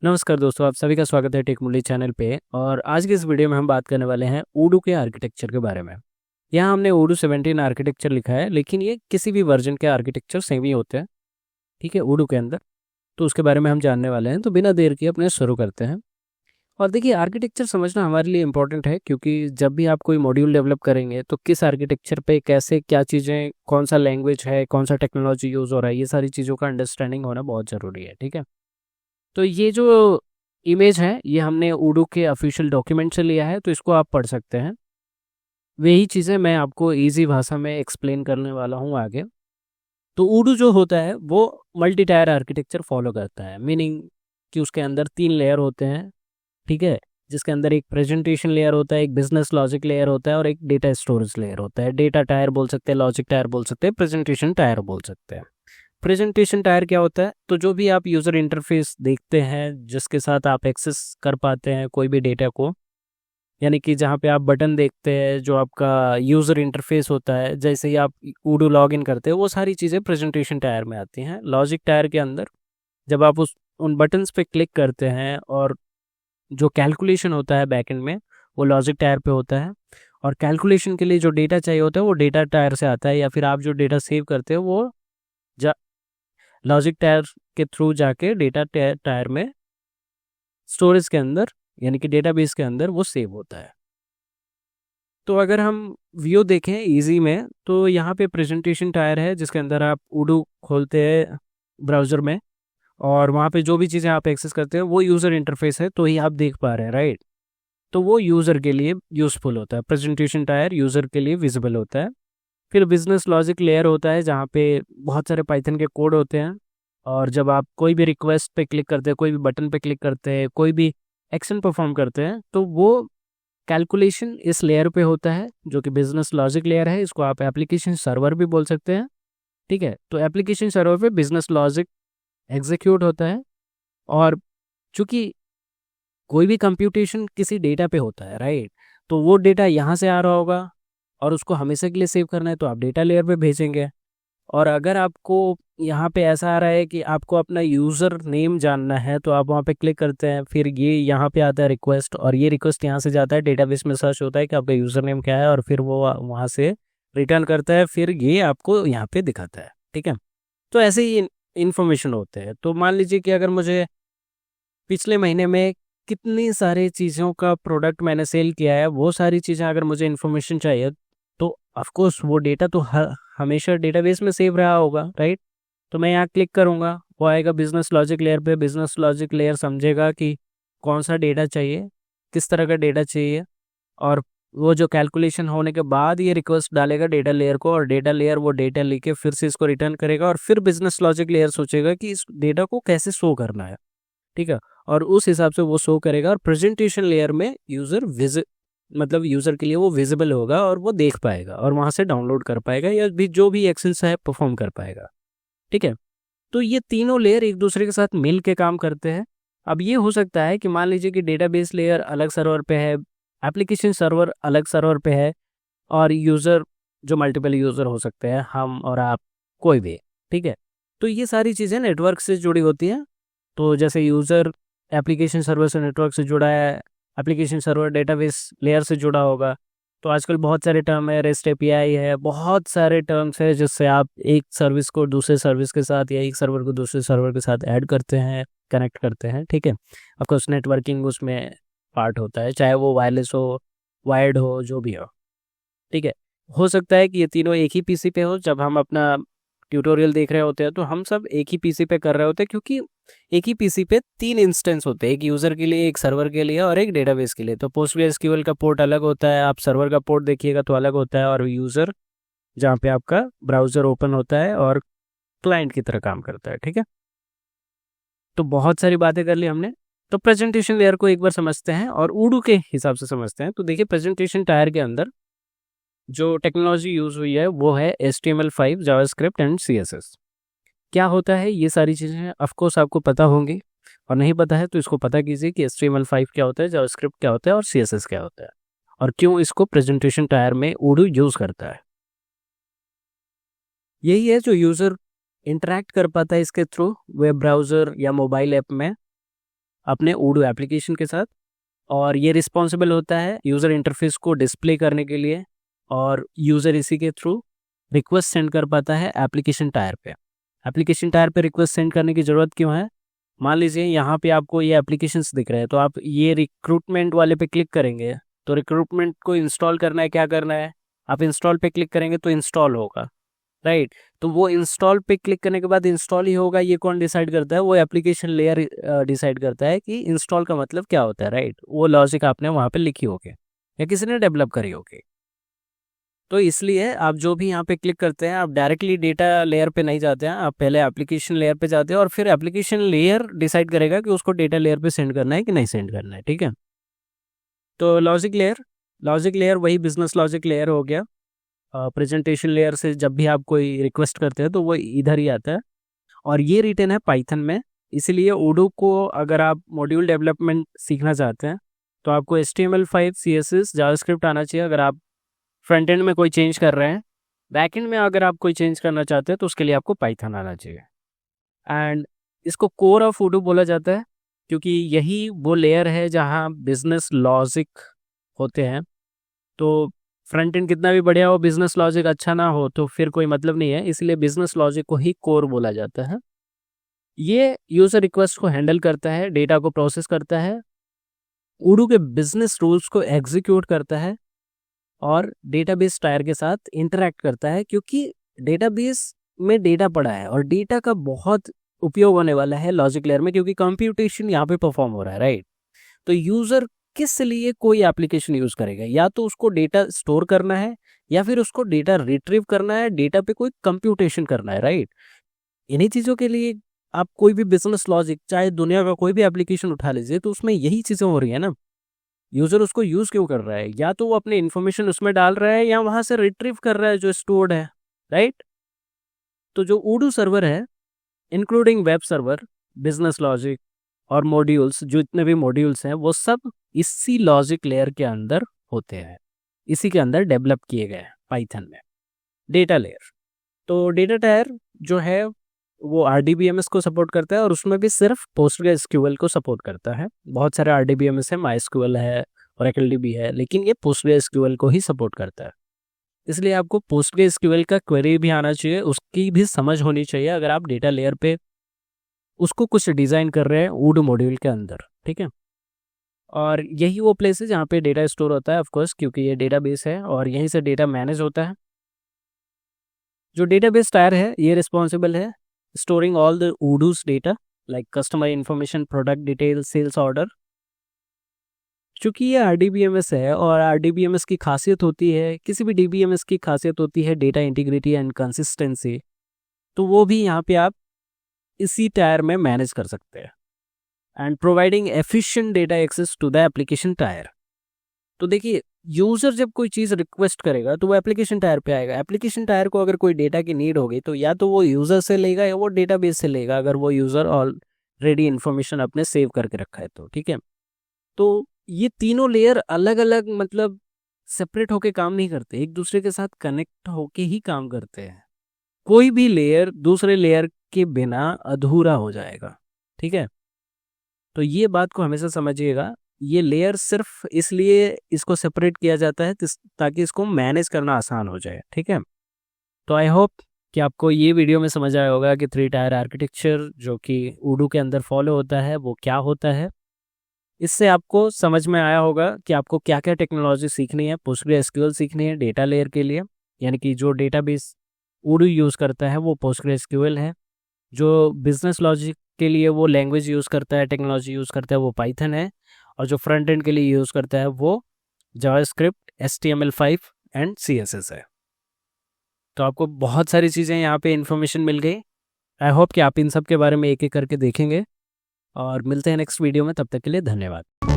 नमस्कार दोस्तों, आप सभी का स्वागत है टेक मूली चैनल पे। और आज की इस वीडियो में हम बात करने वाले हैं उडू के आर्किटेक्चर के बारे में। यहाँ हमने उडू 17 आर्किटेक्चर लिखा है, लेकिन ये किसी भी वर्जन के आर्किटेक्चर सेम ही होते हैं, ठीक है, उडू के अंदर। तो उसके बारे में हम जानने वाले हैं, तो बिना देर किए अपने शुरू करते हैं। और देखिए, आर्किटेक्चर समझना हमारे लिए इंपॉर्टेंट है, क्योंकि जब भी आप कोई मॉड्यूल डेवलप करेंगे तो किस आर्किटेक्चर पे कैसे क्या चीज़ें, कौन सा लैंग्वेज है, कौन सा टेक्नोलॉजी यूज़ हो रहा है, ये सारी चीज़ों का अंडरस्टैंडिंग होना बहुत ज़रूरी है, ठीक है। तो ये जो इमेज है, ये हमने उडू के ऑफिशियल डॉक्यूमेंट से लिया है, तो इसको आप पढ़ सकते हैं। वही चीज़ें मैं आपको इजी भाषा में एक्सप्लेन करने वाला हूँ आगे। तो उडू जो होता है वो मल्टी टायर आर्किटेक्चर फॉलो करता है, मीनिंग कि उसके अंदर 3 लेयर होते हैं, ठीक है। जिसके अंदर एक प्रेजेंटेशन लेयर होता है, एक बिजनेस लॉजिक लेयर होता है और एक डेटा स्टोरेज लेयर होता है। डेटा टायर बोल सकते हैं, लॉजिक टायर बोल सकते हैं, प्रेजेंटेशन टायर बोल सकते हैं। प्रेजेंटेशन टायर क्या होता है? तो जो भी आप यूज़र इंटरफेस देखते हैं, जिसके साथ आप एक्सेस कर पाते हैं कोई भी डेटा को, यानी कि जहाँ पे आप बटन देखते हैं, जो आपका यूज़र इंटरफेस होता है, जैसे ही आप उडू लॉग इन करते हैं, वो सारी चीज़ें प्रेजेंटेशन टायर में आती हैं। लॉजिक टायर के अंदर जब आप उन बटन्स पे क्लिक करते हैं और जो कैलकुलेशन होता है बैकएंड में, वो लॉजिक टायर पे होता है। और कैलकुलेशन के लिए जो डेटा चाहिए होता है वो डेटा टायर से आता है, या फिर आप जो डेटा सेव करते हो वो लॉजिक टायर के थ्रू जाके डेटा टायर में स्टोरेज के अंदर, यानी कि डेटाबेस के अंदर वो सेव होता है। तो अगर हम व्यू देखें इजी में, तो यहाँ पे प्रेजेंटेशन टायर है, जिसके अंदर आप उडू खोलते हैं ब्राउज़र में, और वहाँ पे जो भी चीज़ें आप एक्सेस करते हैं वो यूज़र इंटरफेस है, तो ही आप देख पा रहे हैं, राइट। तो वो यूज़र के लिए यूज़फुल होता है, प्रेजेंटेशन टायर यूज़र के लिए विजिबल होता है। फिर बिजनेस लॉजिक लेयर होता है, जहाँ पे बहुत सारे पाइथन के कोड होते हैं, और जब आप कोई भी रिक्वेस्ट पे क्लिक करते हैं, कोई भी बटन पे क्लिक करते हैं, कोई भी एक्शन परफॉर्म करते हैं, तो वो कैलकुलेशन इस लेयर पे होता है, जो कि बिजनेस लॉजिक लेयर है। इसको आप एप्लीकेशन सर्वर भी बोल सकते हैं, ठीक है। तो एप्लीकेशन सर्वर पे बिजनेस लॉजिक एग्जीक्यूट होता है। और चूंकि कोई भी कंप्यूटेशन किसी डेटा पे होता है, राइट, तो वो डेटा यहाँ से आ रहा होगा और उसको हमेशा के लिए सेव करना है, तो आप डेटा लेयर पे भेजेंगे। और अगर आपको यहाँ पे ऐसा आ रहा है कि आपको अपना यूज़र नेम जानना है, तो आप वहाँ पे क्लिक करते हैं, फिर ये यहाँ पे आता है रिक्वेस्ट, और ये रिक्वेस्ट यहाँ से जाता है डेटाबेस में, सर्च होता है कि आपका यूज़र नेम क्या है, और फिर वो वहाँ से रिटर्न करता है, फिर ये आपको यहाँ पे दिखाता है, ठीक है। तो ऐसे ही इन्फॉर्मेशन होते हैं। तो मान लीजिए कि अगर मुझे पिछले महीने में कितनी सारी चीज़ों का प्रोडक्ट मैंने सेल किया है, वो सारी चीज़ें अगर मुझे इन्फॉर्मेशन चाहिए, तो ऑफकोर्स वो डेटा तो हमेशा डेटाबेस में सेव रहा होगा, राइट। तो मैं यहाँ क्लिक करूँगा, वो आएगा बिजनेस लॉजिक लेयर पे। बिजनेस लॉजिक लेयर समझेगा कि कौन सा डेटा चाहिए, किस तरह का डेटा चाहिए, और वो जो कैलकुलेशन होने के बाद ये रिक्वेस्ट डालेगा डेटा लेयर को, और डेटा लेयर वो डेटा लेके फिर से इसको रिटर्न करेगा, और फिर बिजनेस लॉजिक लेयर सोचेगा कि इस डेटा को कैसे शो करना है, ठीक है। और उस हिसाब से वो शो करेगा, और प्रेजेंटेशन लेयर में मतलब यूज़र के लिए वो विजिबल होगा, और वो देख पाएगा और वहाँ से डाउनलोड कर पाएगा, या भी जो भी एक्सेस है परफॉर्म कर पाएगा, ठीक है। तो ये तीनों लेयर एक दूसरे के साथ मिल के काम करते हैं। अब ये हो सकता है कि मान लीजिए कि डेटाबेस लेयर अलग सर्वर पे है, एप्लीकेशन सर्वर अलग सर्वर पे है, और यूज़र जो मल्टीपल यूज़र हो सकते हैं, हम और आप, कोई भी, ठीक है। तो ये सारी चीज़ें नेटवर्क से जुड़ी होती हैं। तो जैसे यूज़र एप्लीकेशन सर्वर से नेटवर्क से जुड़ा है, एप्लीकेशन सर्वर डेटाबेस लेयर से जुड़ा होगा। तो आजकल बहुत सारे टर्म है, रेस्ट एपीआई है, बहुत सारे टर्म्स है, जिससे आप एक सर्विस को दूसरे सर्विस के साथ, या एक सर्वर को दूसरे सर्वर के साथ ऐड करते हैं, कनेक्ट करते हैं, ठीक है। ऑफकोर्स नेटवर्किंग उसमें पार्ट होता है, चाहे वो वायरलेस हो, वायर्ड हो, जो भी हो, ठीक है। हो सकता है कि ये तीनों एक ही पीसी पे हो। जब हम अपना ट्यूटोरियल देख रहे होते हैं, तो हम सब एक ही पीसी पे कर रहे होते हैं, क्योंकि एक ही पीसी पे 3 इंस्टेंस होते हैं, एक यूज़र के लिए, एक सर्वर के लिए, और एक डेटाबेस के लिए। तो पोस्टग्रेसक्यूएल का पोर्ट अलग होता है, आप सर्वर का पोर्ट देखिएगा तो अलग होता है, और यूज़र जहाँ पे आपका ब्राउज़र ओपन होता है और क्लाइंट की तरह काम करता है, ठीक है। तो बहुत सारी बातें कर ली हमने। तो प्रेजेंटेशन लेयर को एक बार समझते हैं और उडू के हिसाब से समझते हैं। तो देखिए, प्रेजेंटेशन टायर के अंदर जो टेक्नोलॉजी यूज़ हुई है वो है HTML5, जावास्क्रिप्ट एंड CSS। क्या होता है ये सारी चीज़ें ऑफकोर्स आपको पता होंगी, और नहीं पता है तो इसको पता कीजिए कि HTML5 क्या होता है, जावास्क्रिप्ट क्या होता है, और CSS क्या होता है, और क्यों इसको प्रेजेंटेशन टायर में उडू यूज़ करता है। यही है जो यूज़र इंटरेक्ट कर पाता है इसके थ्रू, वेब ब्राउज़र या मोबाइल ऐप में, अपने Odoo एप्लीकेशन के साथ, और ये रिस्पॉन्सिबल होता है यूज़र इंटरफेस को डिस्प्ले करने के लिए, और यूज़र इसी के थ्रू रिक्वेस्ट सेंड कर पाता है एप्लीकेशन टायर पे। एप्लीकेशन टायर पे रिक्वेस्ट सेंड करने की ज़रूरत क्यों है? मान लीजिए यहाँ पे आपको ये एप्लीकेशंस दिख रहे हैं, तो आप ये रिक्रूटमेंट वाले पे क्लिक करेंगे, तो रिक्रूटमेंट को इंस्टॉल करना है, क्या करना है, आप इंस्टॉल पे क्लिक करेंगे तो इंस्टॉल होगा, राइट। तो वो इंस्टॉल पे क्लिक करने के बाद इंस्टॉल ही होगा, ये कौन डिसाइड करता है? वो एप्लीकेशन लेयर डिसाइड करता है कि इंस्टॉल का मतलब क्या होता है, राइट। वो लॉजिक आपने वहाँ पे लिखी होगी या किसी ने डेवलप करी होगी। तो इसलिए आप जो भी यहाँ पे क्लिक करते हैं, आप डायरेक्टली डेटा लेयर पे नहीं जाते हैं, आप पहले एप्लीकेशन लेयर पे जाते हैं, और फिर एप्लीकेशन लेयर डिसाइड करेगा कि उसको डेटा लेयर पे सेंड करना है कि नहीं सेंड करना है, ठीक है। तो लॉजिक लेयर वही बिजनेस लॉजिक लेयर हो गया। प्रेजेंटेशन लेयर से जब भी आप कोई रिक्वेस्ट करते हैं तो वो इधर ही आता है, और ये रिटन है पाइथन में। इसीलिए Odoo को अगर आप मॉड्यूल डेवलपमेंट सीखना चाहते हैं तो आपको HTML5 CSS जावास्क्रिप्ट आना चाहिए अगर आप फ्रंट एंड में कोई चेंज कर रहे हैं। बैक एंड में अगर आप कोई चेंज करना चाहते हैं तो उसके लिए आपको पाइथन आना चाहिए। एंड इसको कोर ऑफ Odoo बोला जाता है क्योंकि यही वो लेयर है जहाँ बिजनेस लॉजिक होते हैं। तो फ्रंट एंड कितना भी बढ़िया हो, बिजनेस लॉजिक अच्छा ना हो तो फिर कोई मतलब नहीं है, इसलिए बिजनेस लॉजिक को ही कोर बोला जाता है। ये यूजर रिक्वेस्ट को हैंडल करता है, डेटा को प्रोसेस करता है, Odoo के बिजनेस रूल्स को एग्जीक्यूट करता है, और डेटाबेस टायर के साथ इंटरैक्ट करता है, क्योंकि डेटाबेस में डेटा पड़ा है और डेटा का बहुत उपयोग होने वाला है लॉजिक लेयर में, क्योंकि कंप्यूटेशन यहाँ पे परफॉर्म हो रहा है, राइट। तो यूजर किस लिए कोई एप्लीकेशन यूज करेगा? या तो उसको डेटा स्टोर करना है, या फिर उसको डेटा रिट्रीव करना है, डेटा पे कोई कंप्यूटेशन करना है, राइट। इन्हीं चीजों के लिए आप कोई भी बिजनेस लॉजिक, चाहे दुनिया का कोई भी एप्लीकेशन उठा लीजिए, तो उसमें यही चीजें हो रही है ना। यूजर उसको यूज क्यों कर रहा है? या तो वो अपने इन्फॉर्मेशन उसमें डाल रहा है, या वहां से रिट्रीव कर रहा है जो स्टोर्ड है, राइट। तो जो Odoo सर्वर है, including web server, business logic और मॉड्यूल्स, जो इतने भी मॉड्यूल्स हैं, वो सब इसी लॉजिक लेयर के अंदर होते हैं, इसी के अंदर डेवलप किए गए हैं पाइथन में। डेटा लेयर, तो डेटा टायर जो है वो RDBMS को सपोर्ट करता है, और उसमें भी सिर्फ PostgreSQL को सपोर्ट करता है। बहुत सारे RDBMS है, MySQL है, OracleDB है, लेकिन ये PostgreSQL को ही सपोर्ट करता है। इसलिए आपको PostgreSQL का क्वेरी भी आना चाहिए, उसकी भी समझ होनी चाहिए अगर आप डेटा लेयर पे उसको कुछ डिज़ाइन कर रहे हैं Odoo मॉड्यूल के अंदर, ठीक है। और यही वो प्लेस है जहाँ पे डेटा स्टोर होता है, ऑफकोर्स, क्योंकि ये डेटाबेस है और यहीं से डेटा मैनेज होता है। जो डेटाबेस टायर है, ये रिस्पॉन्सिबल है storing all the Odoo's data like customer information, product detail, sales order. चूँकि ये RDBMS है, और RDBMS की खासियत होती है, किसी भी DBMS की खासियत होती है डेटा इंटीग्रिटी एंड कंसिस्टेंसी, तो वो भी यहाँ पे आप इसी टायर में मैनेज कर सकते हैं। And providing efficient data access to the application tier. तो देखिए, यूजर जब कोई चीज़ रिक्वेस्ट करेगा तो वो एप्लीकेशन टायर पे आएगा। एप्लीकेशन टायर को अगर कोई डेटा की नीड होगी तो या तो वो यूजर से लेगा या वो डेटाबेस से लेगा, अगर वो यूजर ऑलरेडी इन्फॉर्मेशन अपने सेव करके रखा है तो, ठीक है। तो ये तीनों लेयर अलग अलग, मतलब सेपरेट होके काम नहीं करते, एक दूसरे के साथ कनेक्ट होके ही काम करते हैं। कोई भी लेयर दूसरे लेयर के बिना अधूरा हो जाएगा, ठीक है। तो ये बात को हमेशा समझिएगा, ये लेयर सिर्फ इसलिए इसको सेपरेट किया जाता है ताकि इसको मैनेज करना आसान हो जाए, ठीक है। तो आई होप कि आपको ये वीडियो में समझ आया होगा कि 3 टायर आर्किटेक्चर जो कि Odoo के अंदर फॉलो होता है वो क्या होता है। इससे आपको समझ में आया होगा कि आपको क्या क्या टेक्नोलॉजी सीखनी है। PostgreSQL सीखनी है डेटा लेयर के लिए, यानी कि जो डेटाबेस Odoo यूज़ करता है वो PostgreSQL है। जो बिजनेस लॉजिक के लिए वो लैंग्वेज यूज़ करता है, टेक्नोलॉजी यूज़ करता है, वो पाइथन है। और जो फ्रंट एंड के लिए यूज़ करता है वो जावास्क्रिप्ट, HTML5 एंड CSS है। तो आपको बहुत सारी चीज़ें यहाँ पे इन्फॉर्मेशन मिल गई। आई होप कि आप इन सब के बारे में एक एक करके देखेंगे, और मिलते हैं नेक्स्ट वीडियो में। तब तक के लिए धन्यवाद।